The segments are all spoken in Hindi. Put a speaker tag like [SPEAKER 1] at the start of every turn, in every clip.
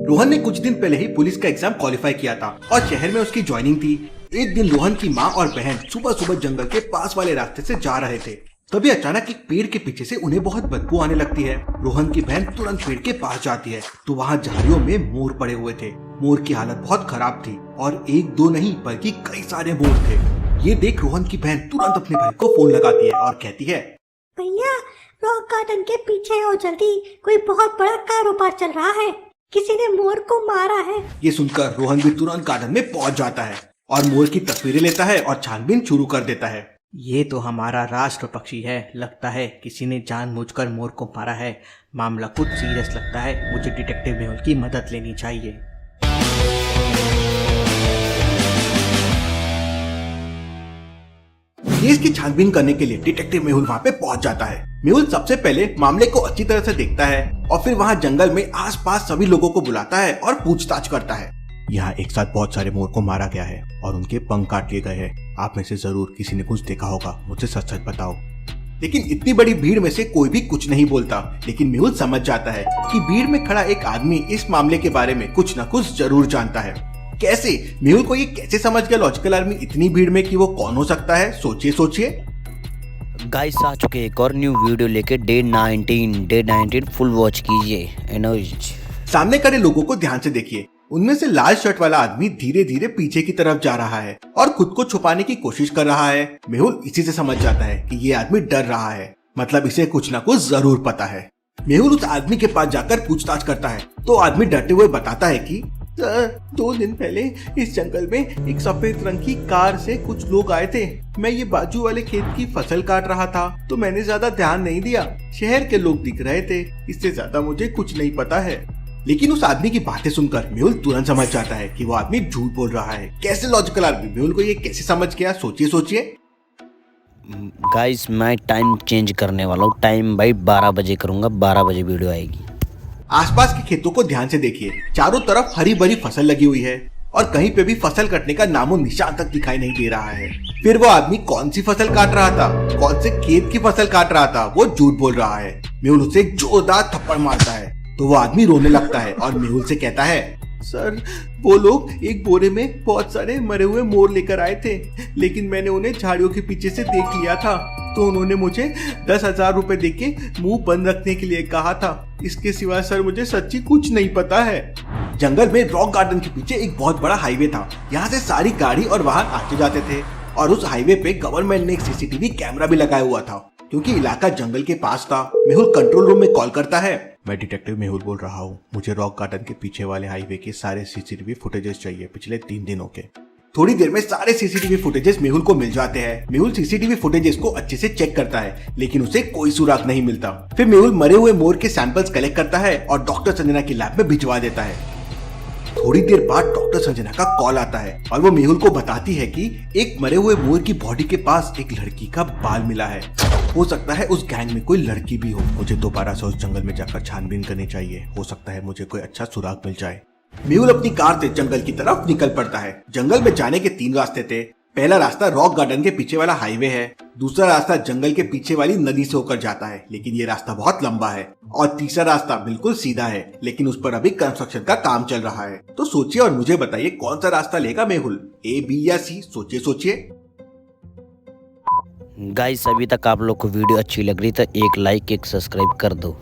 [SPEAKER 1] रोहन ने कुछ दिन पहले ही पुलिस का एग्जाम क्वालिफाई किया था और शहर में उसकी ज्वाइनिंग थी। एक दिन रोहन की माँ और बहन सुबह सुबह जंगल के पास वाले रास्ते से जा रहे थे। तभी अचानक एक पेड़ के पीछे से उन्हें बहुत बदबू आने लगती है। रोहन की बहन तुरंत पेड़ के पास जाती है तो वहाँ झाड़ियों में मोर पड़े हुए थे। मोर की हालत बहुत खराब थी और एक दो नहीं बल्कि कई सारे मोर थे। ये देख रोहन की बहन तुरंत अपने भाई को फोन लगाती है और कहती है,
[SPEAKER 2] भैया रॉक गार्डन के पीछे आओ जल्दी, कोई बहुत बड़ा कारोबार चल रहा है, किसी ने मोर को मारा है।
[SPEAKER 1] ये सुनकर रोहन भी तुरंत गार्डन में पहुंच जाता है और मोर की तस्वीरें लेता है और छानबीन शुरू कर देता है।
[SPEAKER 3] ये तो हमारा राष्ट्र पक्षी है, लगता है किसी ने जानबूझकर मोर को मारा है। मामला कुछ सीरियस लगता है, मुझे डिटेक्टिव मेहुल की मदद लेनी चाहिए।
[SPEAKER 1] केस की छानबीन करने के लिए डिटेक्टिव मेहुल वहाँ पे पहुंच जाता है। मेहुल सबसे पहले मामले को अच्छी तरह से देखता है और फिर वहाँ जंगल में आसपास सभी लोगों को बुलाता है और पूछताछ करता है। यहाँ एक साथ बहुत सारे मोर को मारा गया है और उनके पंख काट लिए गए हैं। आप में से जरूर किसी ने कुछ देखा होगा, मुझे सच सच बताओ। लेकिन इतनी बड़ी भीड़ में से कोई भी कुछ नहीं बोलता। लेकिन मेहुल समझ जाता है कि भीड़ में खड़ा एक आदमी इस मामले के बारे में कुछ न कुछ जरूर जानता है। कैसे? मेहुल को ये कैसे समझ गया लॉजिकल आर्मी इतनी भीड़ में कि वो कौन हो सकता है? सोचिए सोचिए।
[SPEAKER 4] गाइस आ चुके एक और न्यू वीडियो लेके डे 19 फुल वॉच कीजिए।
[SPEAKER 1] सामने खड़े लोगों को ध्यान से देखिए। उनमें से लाल शर्ट वाला आदमी धीरे धीरे पीछे की तरफ जा रहा है और खुद को छुपाने की कोशिश कर रहा है। मेहुल इसी से समझ जाता है कि ये आदमी डर रहा है, मतलब इसे कुछ ना कुछ जरूर पता है। मेहुल उस आदमी के पास जाकर पूछताछ करता है तो आदमी डरते हुए बताता है कि 2 दिन पहले इस जंगल में एक सफेद रंग की कार से कुछ लोग आए थे। मैं ये बाजू वाले खेत की फसल काट रहा था तो मैंने ज्यादा ध्यान नहीं दिया। शहर के लोग दिख रहे थे, इससे ज्यादा मुझे कुछ नहीं पता है। लेकिन उस आदमी की बातें सुनकर मेहुल तुरंत समझ जाता है कि वो आदमी झूठ बोल रहा है। कैसे लॉजिकल आदमी? मेहुल को ये कैसे समझ गया? सोचिए सोचिए।
[SPEAKER 4] गाइस मैं टाइम चेंज करने वाला हूँ, टाइम भाई 12 बजे करूंगा, 12 बजे वीडियो आएगी।
[SPEAKER 1] आसपास के खेतों को ध्यान से देखिए। चारों तरफ हरी भरी फसल लगी हुई है और कहीं पे भी फसल कटने का नामो निशान तक दिखाई नहीं दे रहा है। फिर वो आदमी कौन सी फसल काट रहा था, कौन से खेत की फसल काट रहा था, वो झूठ बोल रहा है। मेहुल उसे एक जोरदार थप्पड़ मारता है तो वो आदमी रोने लगता है और मेहुल से कहता है, सर वो लोग एक बोरे में बहुत सारे मरे हुए मोर लेकर आए थे, लेकिन मैंने उन्हें झाड़ियों के पीछे से देख लिया था तो उन्होंने मुझे 10,000 रुपए देके मुंह बंद रखने के लिए कहा था। इसके सिवा सर मुझे सच्ची कुछ नहीं पता है। जंगल में रॉक गार्डन के पीछे एक बहुत बड़ा हाईवे था। यहाँ से सारी गाड़ी और वाहन आते जाते थे और उस हाईवे पे गवर्नमेंट ने एक सीसीटीवी कैमरा भी लगाया हुआ था क्योंकि इलाका जंगल के पास था। मेहुल कंट्रोल रूम में कॉल करता है, मैं डिटेक्टिव मेहुल बोल रहा हूँ, मुझे रॉक गार्डन के पीछे वाले हाईवे के सारे सीसीटीवी फुटेजेस चाहिए पिछले 3 दिनों के। थोड़ी देर में सारे सीसीटीवी फुटेजेस मेहुल को मिल जाते हैं। मेहुल सीसीटीवी फुटेजेस को अच्छे से चेक करता है लेकिन उसे कोई सुराग नहीं मिलता। फिर मेहुल मरे हुए मोर के सैंपल्स कलेक्ट करता है और डॉक्टर संजना की लैब में भिजवा देता है। थोड़ी देर बाद डॉक्टर संजना का कॉल आता है और वो मेहुल को बताती है कि एक मरे हुए मोर की बॉडी के पास एक लड़की का बाल मिला है। हो सकता है उस गैंग में कोई लड़की भी हो। मुझे दोबारा से उस जंगल में जाकर छानबीन करनी चाहिए, हो सकता है मुझे कोई अच्छा सुराग मिल जाए। मेहुल अपनी कार से जंगल की तरफ निकल पड़ता है। जंगल में जाने के 3 रास्ते थे। पहला रास्ता रॉक गार्डन के पीछे वाला हाईवे है, दूसरा रास्ता जंगल के पीछे वाली नदी से होकर जाता है लेकिन ये रास्ता बहुत लंबा है, और तीसरा रास्ता बिल्कुल सीधा है लेकिन उस पर अभी कंस्ट्रक्शन का काम चल रहा है। तो सोचिए और मुझे बताइए कौन सा रास्ता लेगा मेहुल, A, B या C? सोचिए सोचिए।
[SPEAKER 4] गाइस अभी तक आप लोग को वीडियो अच्छी लग रही तो एक लाइक एक सब्सक्राइब कर दो।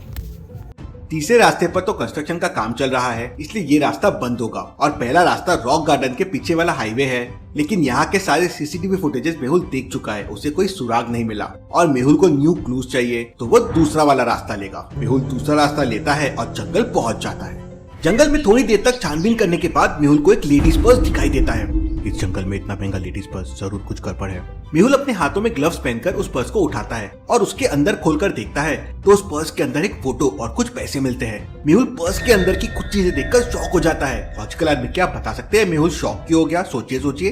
[SPEAKER 1] तीसरे रास्ते पर तो कंस्ट्रक्शन का काम चल रहा है इसलिए ये रास्ता बंद होगा, और पहला रास्ता रॉक गार्डन के पीछे वाला हाईवे है। लेकिन यहाँ के सारे सीसीटीवी फुटेजेस मेहुल देख चुका है, उसे कोई सुराग नहीं मिला और मेहुल को न्यू क्लूज चाहिए तो वो दूसरा वाला रास्ता लेगा। मेहुल दूसरा रास्ता लेता है और जंगल पहुँच जाता है। जंगल में थोड़ी देर तक छानबीन करने के बाद मेहुल को एक लेडीज पर्स दिखाई देता है। इस जंगल में इतना महंगा लेडीज पर्स, जरूर कुछ गड़बड़ है। मेहुल अपने हाथों में ग्लव्स पहनकर उस पर्स को उठाता है और उसके अंदर खोलकर देखता है तो उस पर्स के अंदर एक फोटो और कुछ पैसे मिलते हैं। मेहुल पर्स के अंदर की कुछ चीजें देखकर शॉक हो जाता है। लॉजिकल आदमी क्या बता सकते हैं मेहुल शॉक क्यों हो गया? सोचिए सोचिए।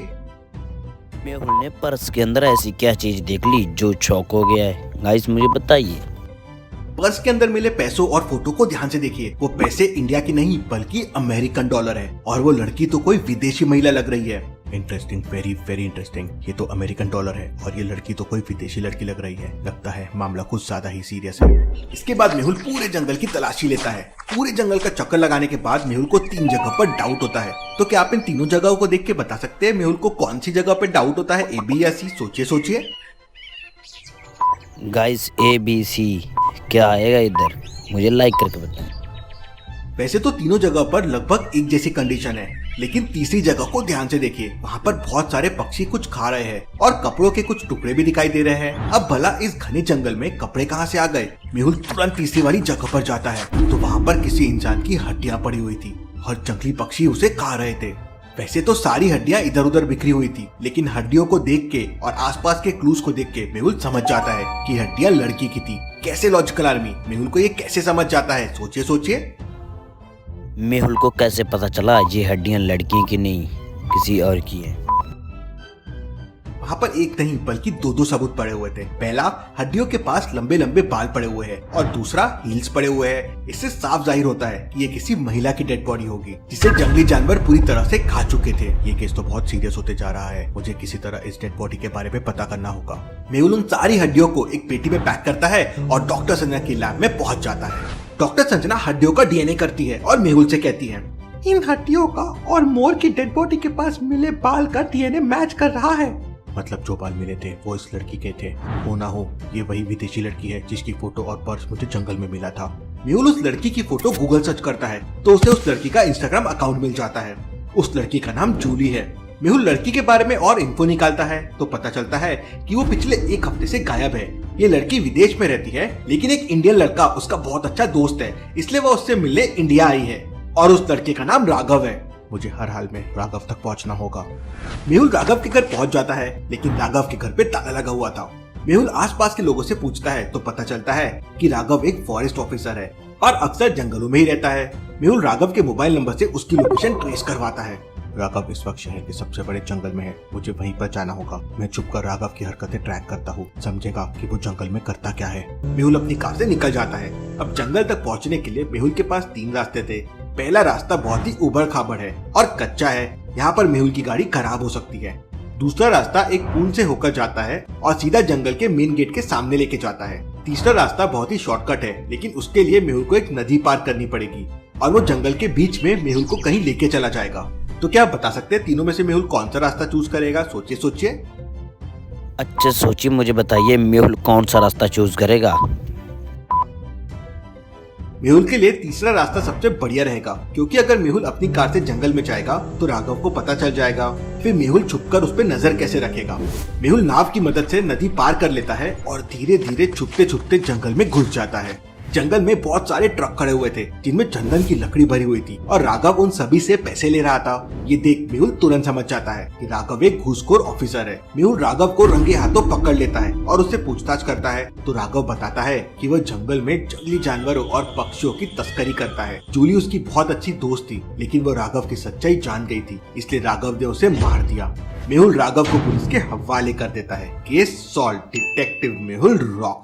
[SPEAKER 4] मेहुल ने पर्स के अंदर ऐसी क्या चीज देख ली जो शॉक हो गया है? गाइस मुझे बताइए।
[SPEAKER 1] पर्स के अंदर मिले पैसों और फोटो को ध्यान से देखिए। वो पैसे इंडिया की नहीं बल्कि अमेरिकन डॉलर है और वो लड़की तो कोई विदेशी महिला लग रही है। Interesting, very very interesting. ये तो अमेरिकन डॉलर है और ये लड़की तो कोई विदेशी लड़की लग रही है। लगता है मामला कुछ ज्यादा ही सीरियस है। इसके बाद मेहुल पूरे जंगल की तलाशी लेता है। पूरे जंगल का चक्कर लगाने के बाद मेहुल को 3 जगह पर डाउट होता है। तो क्या आप इन तीनों जगहों को देख के बता सकते हैं मेहुल को कौन सी जगह पे डाउट होता है, A, B या C? सोचिए सोचिए।
[SPEAKER 4] गाइस ABC क्या आएगा इधर, मुझे लाइक करके बताएं।
[SPEAKER 1] वैसे तो तीनों जगह पर लगभग एक जैसी कंडीशन है, लेकिन तीसरी जगह को ध्यान से देखिए। वहाँ पर बहुत सारे पक्षी कुछ खा रहे हैं और कपड़ों के कुछ टुकड़े भी दिखाई दे रहे हैं। अब भला इस घने जंगल में कपड़े कहाँ से आ गए? मेहुल तुरंत तीसरी वाली जगह पर जाता है तो वहाँ पर किसी इंसान की हड्डियाँ पड़ी हुई थी और जंगली पक्षी उसे खा रहे थे। वैसे तो सारी हड्डियां इधर उधर बिखरी हुई थी, लेकिन हड्डियों को देख के और आसपास के क्लूज को देख के मेहुल समझ जाता है कि हड्डियां लड़की की थी। कैसे लॉजिकल आर्मी, मेहुल को ये कैसे समझ जाता है? सोचिए सोचिए।
[SPEAKER 4] मेहुल को कैसे पता चला ये हड्डियां लड़की की नहीं किसी और की है?
[SPEAKER 1] वहाँ पर एक नहीं बल्कि 2 सबूत पड़े हुए थे। पहला, हड्डियों के पास लंबे लंबे बाल पड़े हुए हैं और दूसरा, हील्स पड़े हुए हैं। इससे साफ जाहिर होता है कि ये किसी महिला की डेड बॉडी होगी जिसे जंगली जानवर पूरी तरह से खा चुके थे। ये केस तो बहुत सीरियस होते जा रहा है। मुझे किसी तरह इस डेड बॉडी के बारे में पता करना होगा। मेहुल उन सारी हड्डियों को एक पेटी में पैक करता है और डॉक्टर संजना की लैब में पहुंच जाता है। डॉक्टर संजना हड्डियों का DNA करती है और मेहुल से कहती है, इन हड्डियों का और मोर की डेड बॉडी के पास मिले बाल का DNA मैच कर रहा है। मतलब जो बाल मिले थे वो इस लड़की के थे। हो ना हो ये वही विदेशी लड़की है जिसकी फोटो और पर्स मुझे जंगल में मिला था। मेहुल उस लड़की की फोटो गूगल सर्च करता है तो उसे उस लड़की का इंस्टाग्राम अकाउंट मिल जाता है। उस लड़की का नाम जूली है। मेहुल लड़की के बारे में और इन्फो निकालता है तो पता चलता है कि वो पिछले 1 हफ्ते से गायब है। ये लड़की विदेश में रहती है, लेकिन एक इंडियन लड़का उसका बहुत अच्छा दोस्त है, इसलिए वो उससे मिलने इंडिया आई है और उस लड़के का नाम राघव है। मुझे हर हाल में राघव तक पहुंचना होगा। मेहुल राघव के घर पहुंच जाता है, लेकिन राघव के घर पे ताला लगा हुआ था। मेहुल आसपास के लोगों से पूछता है तो पता चलता है कि राघव एक फॉरेस्ट ऑफिसर है और अक्सर जंगलों में ही रहता है। मेहुल राघव के मोबाइल नंबर से उसकी लोकेशन ट्रेस करवाता है। राघव इस वक्त शहर के सबसे बड़े जंगल में है, मुझे वहीं पर जाना होगा। मैं छुपकर राघव की हरकतें ट्रैक करता हूँ, समझेगा कि वो जंगल में करता क्या है। मेहुल अपनी कार से निकल जाता है। अब जंगल तक पहुँचने के लिए मेहुल के पास 3 रास्ते थे। पहला रास्ता बहुत ही उबड़ खाबड़ है और कच्चा है, यहाँ पर मेहुल की गाड़ी खराब हो सकती है। दूसरा रास्ता एक पुल से होकर जाता है और सीधा जंगल के मेन गेट के सामने लेके जाता है। तीसरा रास्ता बहुत ही शॉर्टकट है, लेकिन उसके लिए मेहुल को एक नदी पार करनी पड़ेगी और वो जंगल के बीच में मेहुल को कहीं लेके चला जाएगा। तो क्या आप बता सकते हैं तीनों में से मेहुल कौन सा रास्ता चूज करेगा? सोचिए सोचिए।
[SPEAKER 4] अच्छा सोचिए, मुझे बताइए मेहुल कौन सा रास्ता चूज करेगा?
[SPEAKER 1] मेहुल के लिए तीसरा रास्ता सबसे बढ़िया रहेगा, क्योंकि अगर मेहुल अपनी कार से जंगल में जाएगा तो राघव को पता चल जाएगा। फिर मेहुल छुपकर उस पर नजर कैसे रखेगा? मेहुल नाव की मदद से नदी पार कर लेता है और धीरे धीरे छुपते छुपते जंगल में घुस जाता है। जंगल में बहुत सारे ट्रक खड़े हुए थे जिनमें चंदन की लकड़ी भरी हुई थी और राघव उन सभी से पैसे ले रहा था। ये देख मेहुल तुरंत समझ जाता है कि राघव एक घूसखोर ऑफिसर है। मेहुल राघव को रंगे हाथों पकड़ लेता है और उससे पूछताछ करता है तो राघव बताता है कि वह जंगल में जंगली जानवरों और पक्षियों की तस्करी करता है। जूली उसकी बहुत अच्छी दोस्त थी, लेकिन वो राघव की सच्चाई जान गई थी, इसलिए राघव ने उसे मार दिया। मेहुल राघव को पुलिस के हवाले कर देता है। Case solve, detective Mehul rocks.